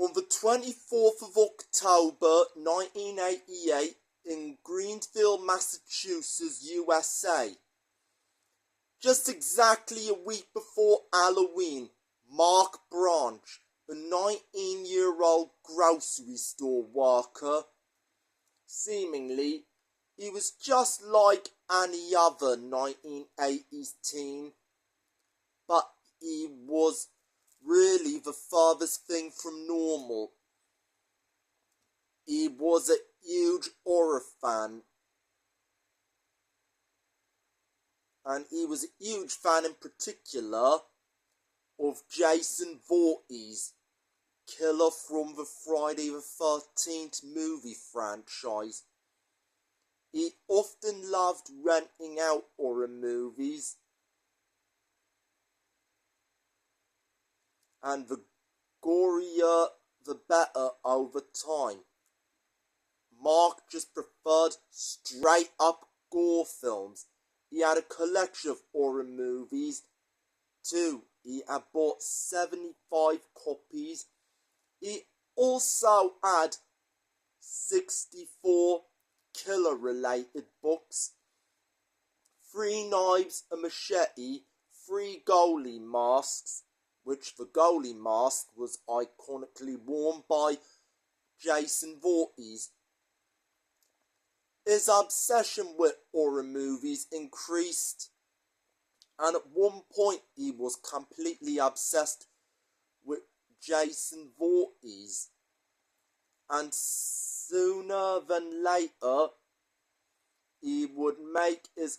On the 24th of October 1988 in Greenville, Massachusetts, USA, just exactly a week before Halloween, Mark Branch, a 19-year-old grocery store worker, seemingly he was just like any other 1980s teen, but he was really the furthest thing from normal. He was a huge horror fan, and he was a huge fan in particular of Jason Voorhees, killer from the Friday the 13th movie franchise. He often loved renting out horror movies, and the gorier the better over time. Mark just preferred straight up gore films. He had a collection of horror movies too. He had bought 75 copies. He also had 64 killer related books, 3 knives, a machete, 3 goalie masks, which the goalie mask was iconically worn by Jason Voorhees. His obsession with horror movies increased, and at one point he was completely obsessed with Jason Voorhees, and sooner than later he would make his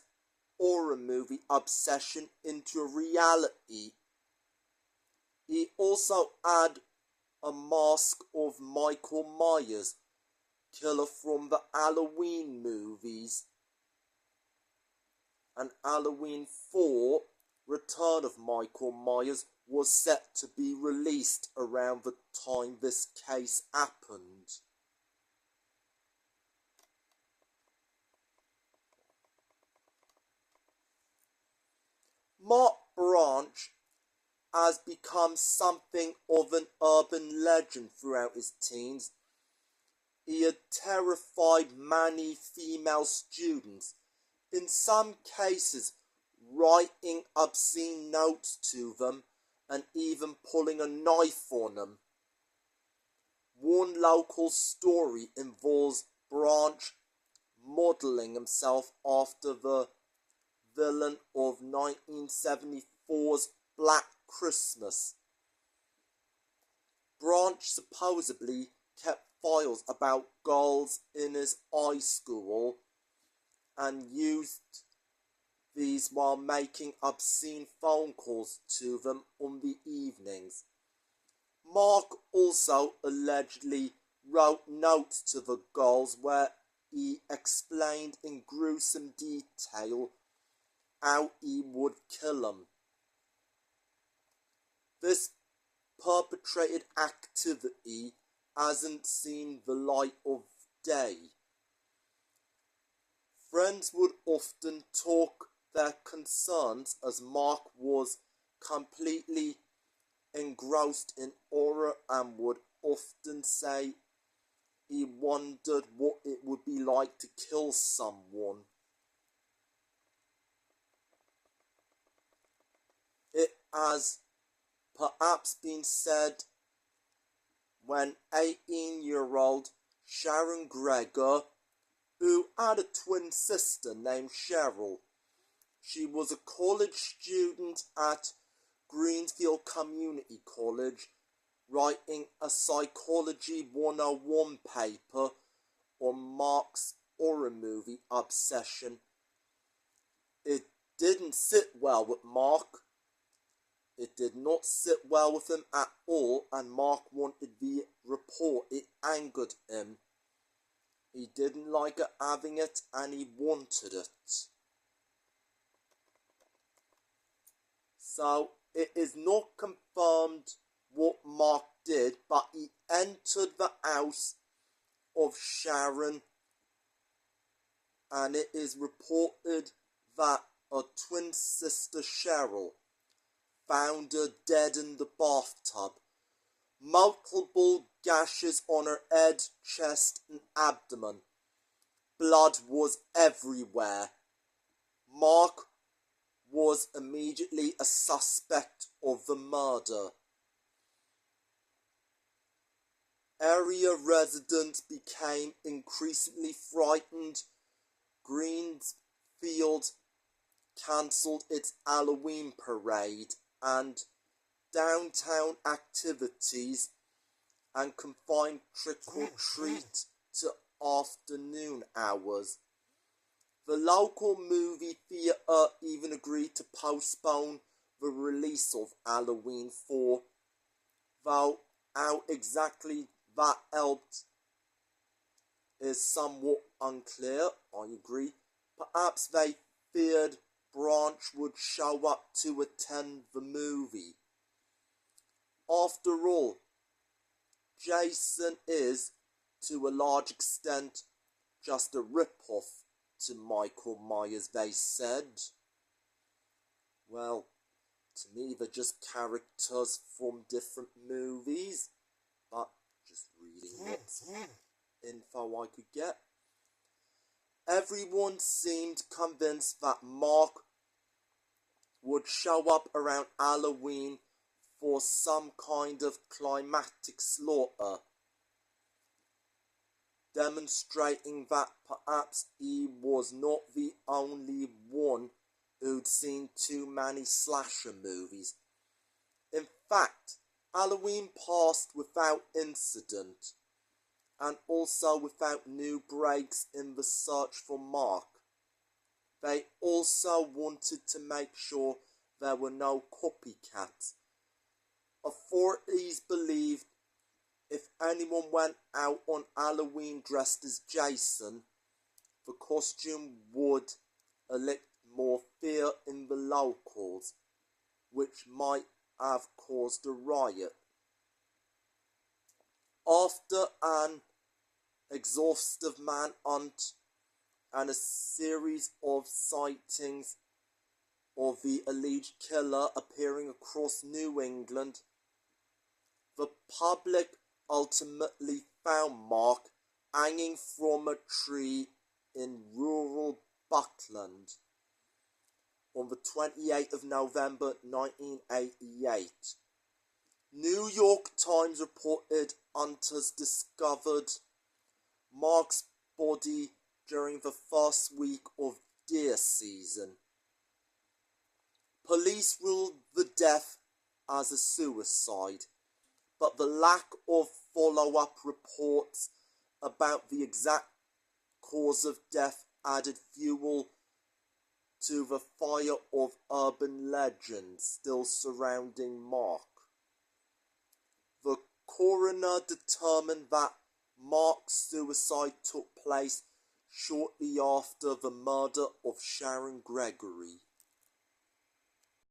horror movie obsession into a reality. He also had a mask of Michael Myers, killer from the Halloween movies, and Halloween 4, Return of Michael Myers, was set to be released around the time this case happened. Mark Branch has become something of an urban legend throughout his teens. He had terrified many female students, in some cases writing obscene notes to them and even pulling a knife on them. One local story involves Branch modelling himself after the villain of 1974's Black Christmas. Branch supposedly kept files about girls in his high school and used these while making obscene phone calls to them on the evenings. Mark also allegedly wrote notes to the girls where he explained in gruesome detail how he would kill them. This perpetrated activity hasn't seen the light of day. Friends would often talk their concerns as Mark was completely engrossed in horror and would often say he wondered what it would be like to kill someone. It has perhaps been said when 18-year-old Sharon Gregory, who had a twin sister named Cheryl, she was a college student at Greenville Community College, writing a Psychology 101 paper on Mark's horror movie obsession. It didn't sit well with Mark. It did not sit well with him at all, and Mark wanted the report. It angered him. He didn't like her having it, and he wanted it. So, it is not confirmed what Mark did, but he entered the house of Sharon, and it is reported that her twin sister Cheryl found her dead in the bathtub. multiple gashes on her head, chest, and abdomen. Blood was everywhere. Mark was immediately a suspect of the murder. Area residents became increasingly frightened. Greenfield cancelled its Halloween parade and downtown activities and confined trick-or-treat to afternoon hours. The local movie theatre even agreed to postpone the release of Halloween 4, though how exactly that helped is somewhat unclear, I agree. Perhaps they feared Branch would show up to attend the movie. After all, Jason is, to a large extent, just a rip-off to Michael Myers, they said. Well, to me they're just characters from different movies, but just reading what info I could get. Everyone seemed convinced that Mark would show up around Halloween for some kind of climactic slaughter, demonstrating that perhaps he was not the only one who'd seen too many slasher movies. In fact, Halloween passed without incident, and also without new breaks in the search for Mark. They also wanted to make sure there were no copycats. Authorities believed if anyone went out on Halloween dressed as Jason, the costume would elicit more fear in the locals, which might have caused a riot. After an exhaustive manhunt and a series of sightings of the alleged killer appearing across New England, the public ultimately found Mark hanging from a tree in rural Buckland on the 28th of November 1988. New York Times reported hunters discovered Mark's body during the first week of deer season. Police ruled the death as a suicide, but the lack of follow-up reports about the exact cause of death added fuel to the fire of urban legends still surrounding Mark. The coroner determined that Mark's suicide took place shortly after the murder of Sharon Gregory.